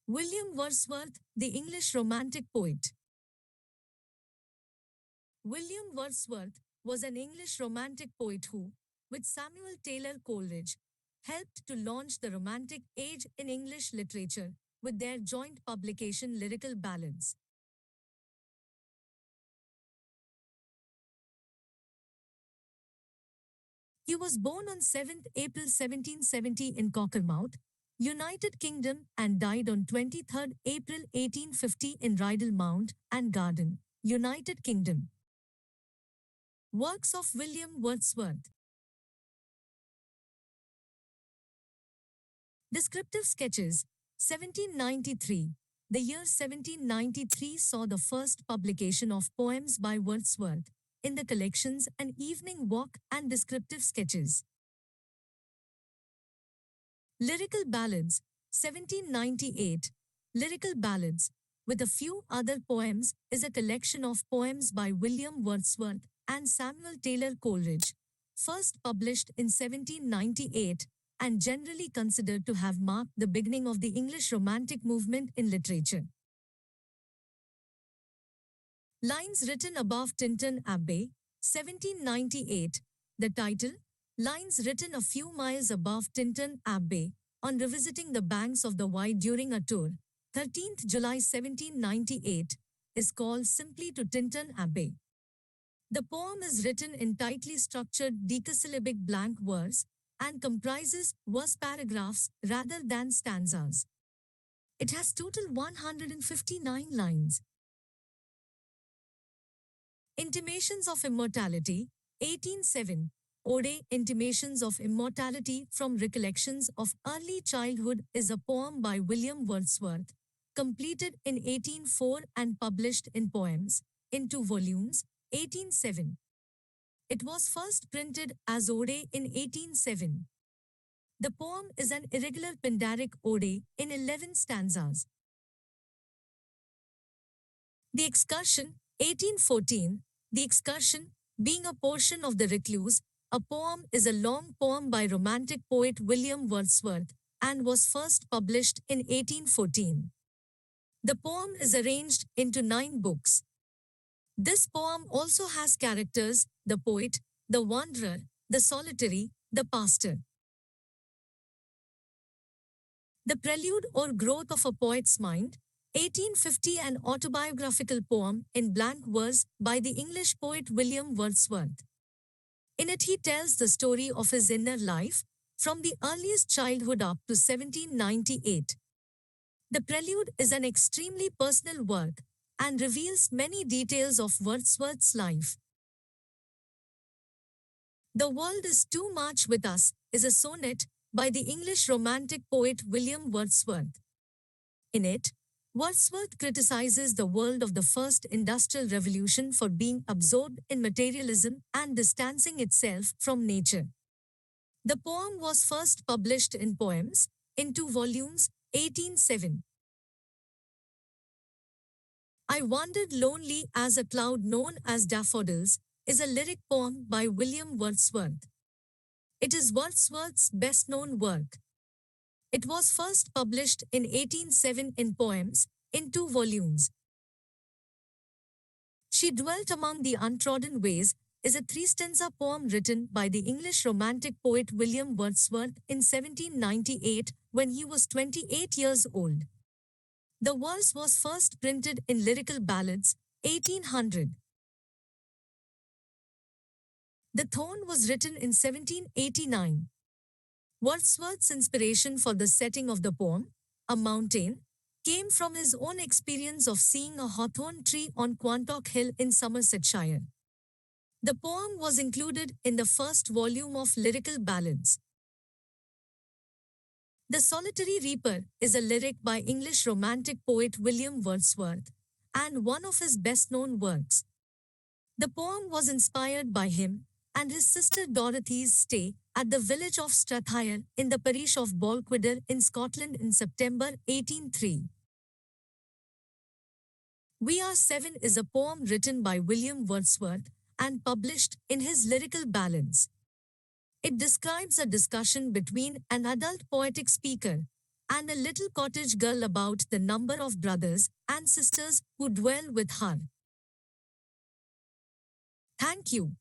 William Wordsworth, the English Romantic poet. William Wordsworth was an English Romantic poet who, with Samuel Taylor Coleridge, helped to launch the Romantic age in English literature with their joint publication Lyrical Ballads. He was born on 7th April 1770 in Cockermouth, United Kingdom, and died on 23rd April 1850 in Rydal Mount and Garden, United Kingdom. Works of William Wordsworth. Descriptive Sketches, 1793. The year 1793 saw the first publication of poems by Wordsworth in the collections An Evening Walk and Descriptive Sketches. Lyrical Ballads, 1798. Lyrical Ballads, with a few other poems, is a collection of poems by William Wordsworth and Samuel Taylor Coleridge, first published in 1798 and generally considered to have marked the beginning of the English Romantic movement in literature. Lines written above Tintern Abbey, 1798. The title, Lines written a few miles above Tintern Abbey, on revisiting the banks of the Wye during a tour, 13th July 1798, is called simply to Tintern Abbey. The poem is written in tightly structured decasyllabic blank verse and comprises verse paragraphs rather than stanzas. It has total 159 lines. Intimations of Immortality, 1807. Ode, Intimations of Immortality from Recollections of Early Childhood is a poem by William Wordsworth, completed in 1804 and published in Poems, in 2 volumes, 1807. It was first printed as Ode in 1807. The poem is an irregular pindaric ode in 11 stanzas. The Excursion, 1814. The Excursion, being a portion of The Recluse, a poem, is a long poem by Romantic poet William Wordsworth and was first published in 1814. The poem is arranged into 9 books. This poem also has characters: the poet, the wanderer, the solitary, the pastor. The Prelude or Growth of a Poet's Mind, 1850, an autobiographical poem in blank verse by the English poet William Wordsworth. In it he tells the story of his inner life, from the earliest childhood up to 1798. The Prelude is an extremely personal work and reveals many details of Wordsworth's life. The World is Too Much with Us is a sonnet by the English Romantic poet William Wordsworth. In it, Wordsworth criticizes the world of the first industrial revolution for being absorbed in materialism and distancing itself from nature. The poem was first published in Poems, in 2 volumes, 1807. I Wandered Lonely as a Cloud Known as Daffodils is a lyric poem by William Wordsworth. It is Wordsworth's best-known work. It was first published in 1807 in Poems, in 2 volumes. She Dwelt Among the Untrodden Ways is a 3-stanza poem written by the English Romantic poet William Wordsworth in 1798 when he was 28 years old. The verse was first printed in Lyrical Ballads, 1800. The Thorn was written in 1789. Wordsworth's inspiration for the setting of the poem, A Mountain, came from his own experience of seeing a hawthorn tree on Quantock Hill in Somersetshire. The poem was included in the first volume of Lyrical Ballads. The Solitary Reaper is a lyric by English Romantic poet William Wordsworth, and one of his best-known works. The poem was inspired by him and his sister Dorothy's stay at the village of Strathire in the parish of Balquhidder in Scotland in September 1803. We Are Seven is a poem written by William Wordsworth and published in his Lyrical Ballads. It describes a discussion between an adult poetic speaker and a little cottage girl about the number of brothers and sisters who dwell with her. Thank you.